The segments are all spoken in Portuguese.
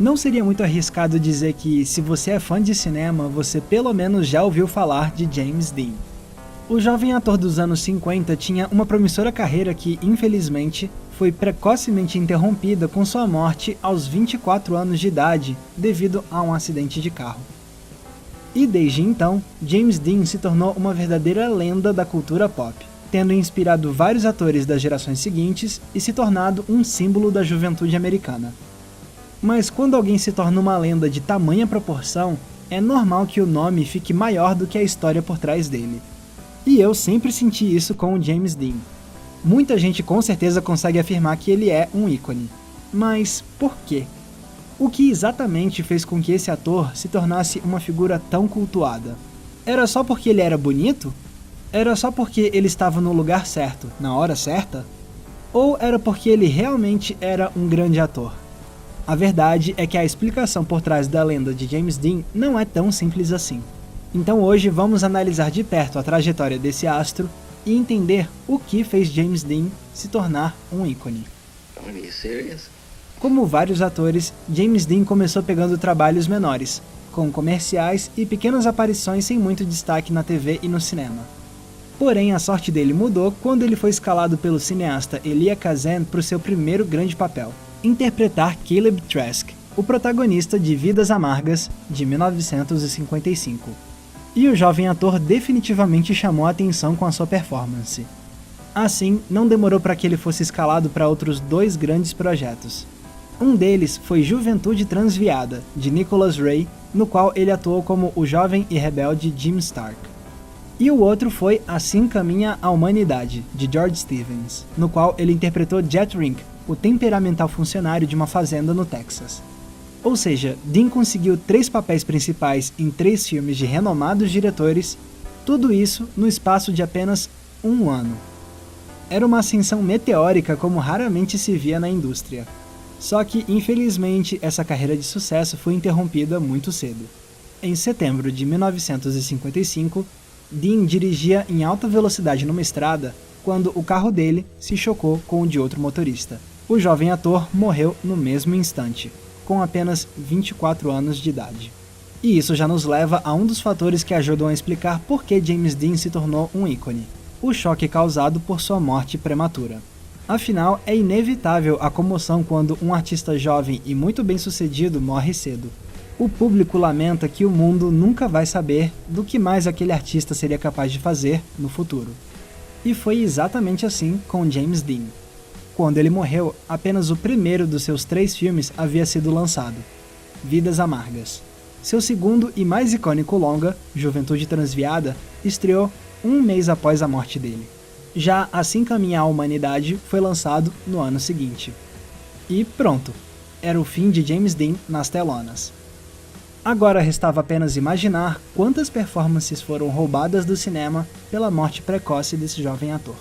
Não seria muito arriscado dizer que, se você é fã de cinema, você pelo menos já ouviu falar de James Dean. O jovem ator dos anos 50 tinha uma promissora carreira que, infelizmente, foi precocemente interrompida com sua morte aos 24 anos de idade devido a um acidente de carro. E desde então, James Dean se tornou uma verdadeira lenda da cultura pop, tendo inspirado vários atores das gerações seguintes e se tornado um símbolo da juventude americana. Mas quando alguém se torna uma lenda de tamanha proporção, é normal que o nome fique maior do que a história por trás dele. E eu sempre senti isso com o James Dean. Muita gente com certeza consegue afirmar que ele é um ícone. Mas por quê? O que exatamente fez com que esse ator se tornasse uma figura tão cultuada? Era só porque ele era bonito? Era só porque ele estava no lugar certo, na hora certa? Ou era porque ele realmente era um grande ator? A verdade é que a explicação por trás da lenda de James Dean não é tão simples assim. Então hoje vamos analisar de perto a trajetória desse astro e entender o que fez James Dean se tornar um ícone. Como vários atores, James Dean começou pegando trabalhos menores, com comerciais e pequenas aparições sem muito destaque na TV e no cinema. Porém, a sorte dele mudou quando ele foi escalado pelo cineasta Elia Kazan para o seu primeiro grande papel: interpretar Caleb Trask, o protagonista de Vidas Amargas, de 1955. E o jovem ator definitivamente chamou a atenção com a sua performance. Assim, não demorou para que ele fosse escalado para outros 2 grandes projetos. Um deles foi Juventude Transviada, de Nicholas Ray, no qual ele atuou como o jovem e rebelde Jim Stark. E o outro foi Assim Caminha a Humanidade, de George Stevens, no qual ele interpretou Jet Rink, o temperamental funcionário de uma fazenda no Texas. Ou seja, Dean conseguiu 3 papéis principais em 3 filmes de renomados diretores, tudo isso no espaço de apenas 1 ano. Era uma ascensão meteórica como raramente se via na indústria. Só que, infelizmente, essa carreira de sucesso foi interrompida muito cedo. Em setembro de 1955, Dean dirigia em alta velocidade numa estrada quando o carro dele se chocou com o de outro motorista. O jovem ator morreu no mesmo instante, com apenas 24 anos de idade. E isso já nos leva a um dos fatores que ajudam a explicar por que James Dean se tornou um ícone: o choque causado por sua morte prematura. Afinal, é inevitável a comoção quando um artista jovem e muito bem sucedido morre cedo. O público lamenta que o mundo nunca vai saber do que mais aquele artista seria capaz de fazer no futuro. E foi exatamente assim com James Dean. Quando ele morreu, apenas o primeiro dos seus 3 filmes havia sido lançado: Vidas Amargas. Seu segundo e mais icônico longa, Juventude Transviada, estreou 1 mês após a morte dele. Já Assim Caminha a Humanidade foi lançado no ano seguinte. E pronto, era o fim de James Dean nas telonas. Agora restava apenas imaginar quantas performances foram roubadas do cinema pela morte precoce desse jovem ator.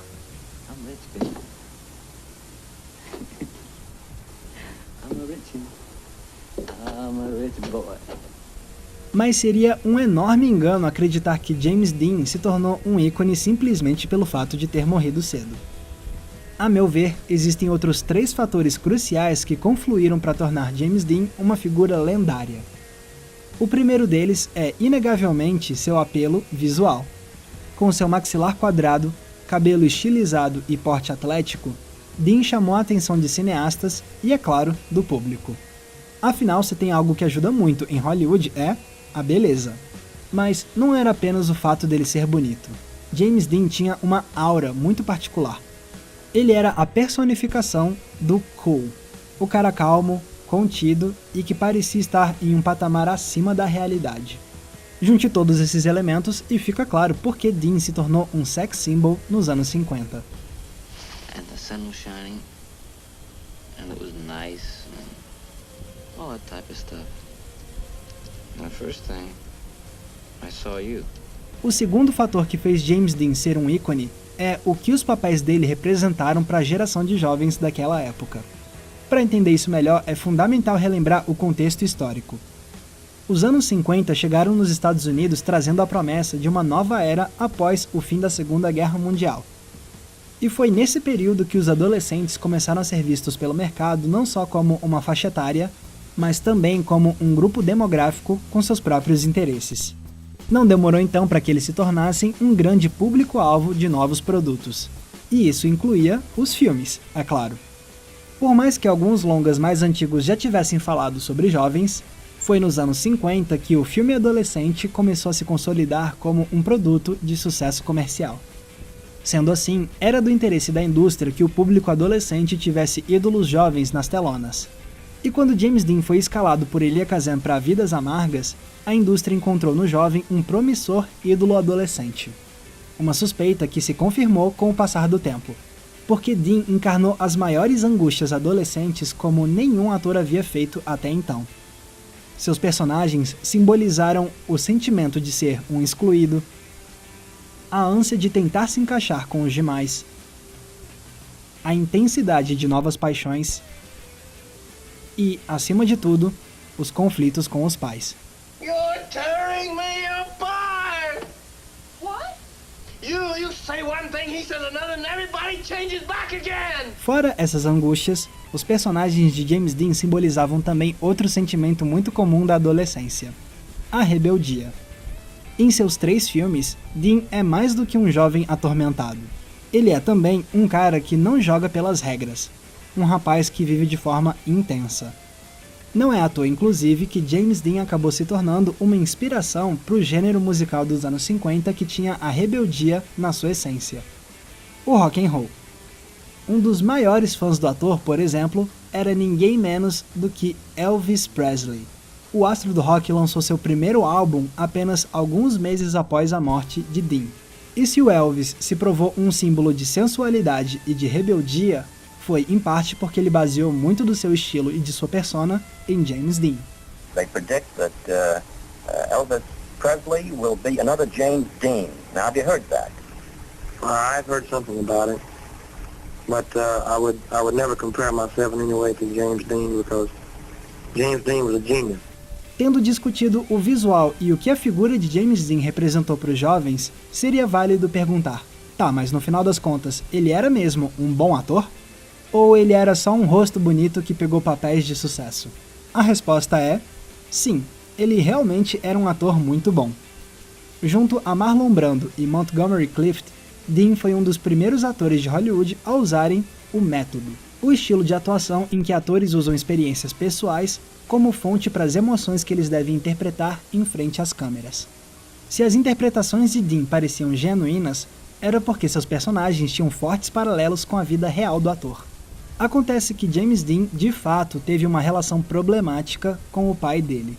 Mas seria um enorme engano acreditar que James Dean se tornou um ícone simplesmente pelo fato de ter morrido cedo. A meu ver, existem outros 3 fatores cruciais que confluíram para tornar James Dean uma figura lendária. O primeiro deles é, inegavelmente, seu apelo visual. Com seu maxilar quadrado, cabelo estilizado e porte atlético, Dean chamou a atenção de cineastas e, é claro, do público. Afinal, se tem algo que ajuda muito em Hollywood é a beleza. Mas não era apenas o fato dele ser bonito. James Dean tinha uma aura muito particular. Ele era a personificação do cool, o cara calmo, contido e que parecia estar em um patamar acima da realidade. Junte todos esses elementos e fica claro por que Dean se tornou um sex symbol nos anos 50. And the sun was shining, and it was nice, and all that type of stuff. And the first thing, I saw you. O segundo fator que fez James Dean ser um ícone é o que os papéis dele representaram para a geração de jovens daquela época. Para entender isso melhor, é fundamental relembrar o contexto histórico. Os anos 50 chegaram nos Estados Unidos trazendo a promessa de uma nova era após o fim da Segunda Guerra Mundial. E foi nesse período que os adolescentes começaram a ser vistos pelo mercado não só como uma faixa etária, mas também como um grupo demográfico com seus próprios interesses. Não demorou então para que eles se tornassem um grande público-alvo de novos produtos. E isso incluía os filmes, é claro. Por mais que alguns longas mais antigos já tivessem falado sobre jovens, foi nos anos 50 que o filme adolescente começou a se consolidar como um produto de sucesso comercial. Sendo assim, era do interesse da indústria que o público adolescente tivesse ídolos jovens nas telonas. E quando James Dean foi escalado por Elia Kazan para Vidas Amargas, a indústria encontrou no jovem um promissor ídolo adolescente. Uma suspeita que se confirmou com o passar do tempo, porque Dean encarnou as maiores angústias adolescentes como nenhum ator havia feito até então. Seus personagens simbolizaram o sentimento de ser um excluído, a ânsia de tentar se encaixar com os demais, a intensidade de novas paixões e, acima de tudo, os conflitos com os pais. You're tearing me apart! What? You say one thing, he says another, and everybody changes back again! Fora essas angústias, os personagens de James Dean simbolizavam também outro sentimento muito comum da adolescência: a rebeldia. Em seus 3 filmes, Dean é mais do que um jovem atormentado. Ele é também um cara que não joga pelas regras, um rapaz que vive de forma intensa. Não é à toa, inclusive, que James Dean acabou se tornando uma inspiração para o gênero musical dos anos 50 que tinha a rebeldia na sua essência: o rock and roll. Um dos maiores fãs do ator, por exemplo, era ninguém menos do que Elvis Presley. O astro do rock lançou seu primeiro álbum apenas alguns meses após a morte de Dean. E se o Elvis se provou um símbolo de sensualidade e de rebeldia, foi em parte porque ele baseou muito do seu estilo e de sua persona em James Dean. They predict that Elvis Presley will be another James Dean. Now, have you heard that? I've heard something about it, but I would never compare myself in any way to James Dean because James Dean was a genius. Tendo discutido o visual e o que a figura de James Dean representou para os jovens, seria válido perguntar: tá, mas no final das contas, ele era mesmo um bom ator? Ou ele era só um rosto bonito que pegou papéis de sucesso? A resposta é: sim, ele realmente era um ator muito bom. Junto a Marlon Brando e Montgomery Clift, Dean foi um dos primeiros atores de Hollywood a usarem o método, o estilo de atuação em que atores usam experiências pessoais como fonte para as emoções que eles devem interpretar em frente às câmeras. Se as interpretações de Dean pareciam genuínas, era porque seus personagens tinham fortes paralelos com a vida real do ator. Acontece que James Dean, de fato, teve uma relação problemática com o pai dele.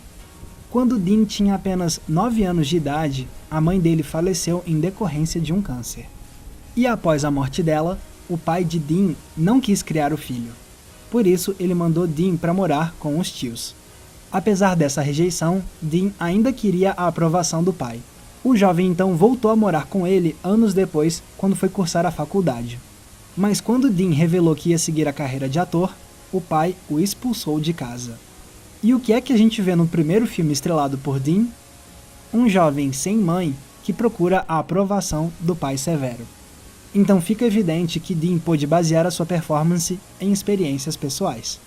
Quando Dean tinha apenas 9 anos de idade, a mãe dele faleceu em decorrência de um câncer. E após a morte dela, o pai de Dean não quis criar o filho. Por isso, ele mandou Dean para morar com os tios. Apesar dessa rejeição, Dean ainda queria a aprovação do pai. O jovem então voltou a morar com ele anos depois, quando foi cursar a faculdade. Mas quando Dean revelou que ia seguir a carreira de ator, o pai o expulsou de casa. E o que é que a gente vê no primeiro filme estrelado por Dean? Um jovem sem mãe que procura a aprovação do pai severo. Então fica evidente que Dean pôde basear a sua performance em experiências pessoais.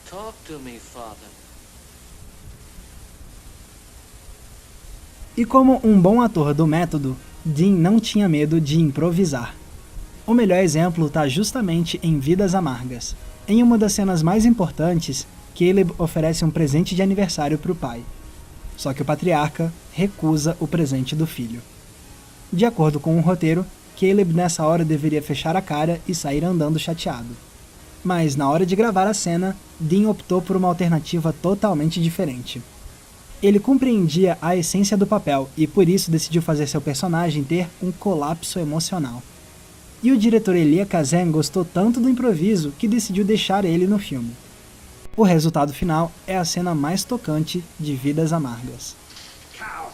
Talk to me, father. E como um bom ator do método, Dean não tinha medo de improvisar. O melhor exemplo está justamente em Vidas Amargas. Em uma das cenas mais importantes, Caleb oferece um presente de aniversário para o pai. Só que o patriarca recusa o presente do filho. De acordo com o roteiro, Caleb nessa hora deveria fechar a cara e sair andando chateado. Mas na hora de gravar a cena, Dean optou por uma alternativa totalmente diferente. Ele compreendia a essência do papel e por isso decidiu fazer seu personagem ter um colapso emocional. E o diretor Elia Kazan gostou tanto do improviso que decidiu deixar ele no filme. O resultado final é a cena mais tocante de Vidas Amargas. Cow.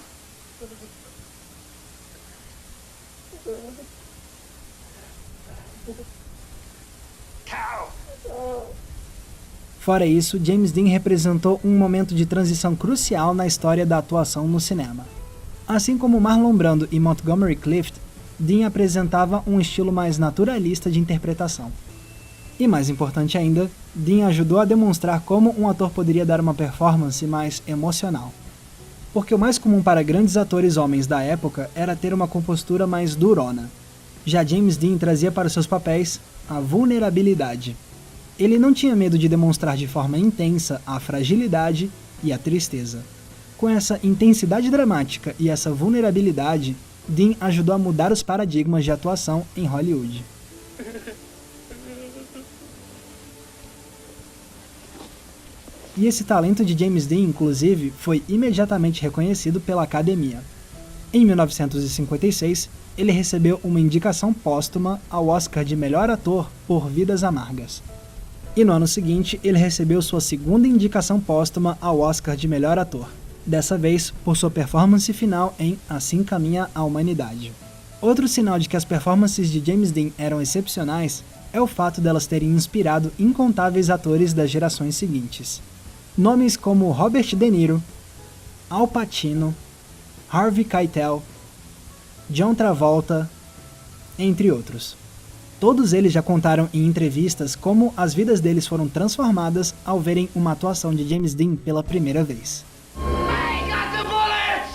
Cow. Fora isso, James Dean representou um momento de transição crucial na história da atuação no cinema. Assim como Marlon Brando e Montgomery Clift, Dean apresentava um estilo mais naturalista de interpretação. E mais importante ainda, Dean ajudou a demonstrar como um ator poderia dar uma performance mais emocional. Porque o mais comum para grandes atores homens da época era ter uma compostura mais durona. Já James Dean trazia para os seus papéis a vulnerabilidade. Ele não tinha medo de demonstrar de forma intensa a fragilidade e a tristeza. Com essa intensidade dramática e essa vulnerabilidade, Dean ajudou a mudar os paradigmas de atuação em Hollywood. E esse talento de James Dean, inclusive, foi imediatamente reconhecido pela Academia. Em 1956, ele recebeu uma indicação póstuma ao Oscar de Melhor Ator por Vidas Amargas. E no ano seguinte, ele recebeu sua segunda indicação póstuma ao Oscar de Melhor Ator, dessa vez por sua performance final em Assim Caminha a Humanidade. Outro sinal de que as performances de James Dean eram excepcionais é o fato delas terem inspirado incontáveis atores das gerações seguintes. Nomes como Robert De Niro, Al Pacino, Harvey Keitel, John Travolta, entre outros. Todos eles já contaram em entrevistas como as vidas deles foram transformadas ao verem uma atuação de James Dean pela primeira vez. I got the bullets!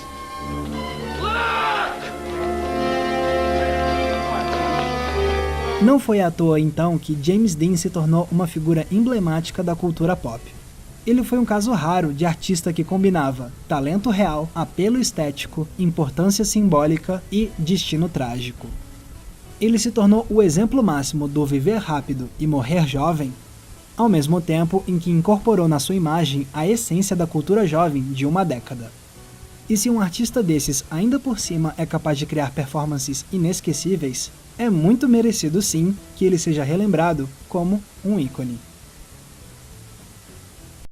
Look! Não foi à toa então que James Dean se tornou uma figura emblemática da cultura pop. Ele foi um caso raro de artista que combinava talento real, apelo estético, importância simbólica e destino trágico. Ele se tornou o exemplo máximo do viver rápido e morrer jovem, ao mesmo tempo em que incorporou na sua imagem a essência da cultura jovem de uma década. E se um artista desses ainda por cima é capaz de criar performances inesquecíveis, é muito merecido sim que ele seja relembrado como um ícone.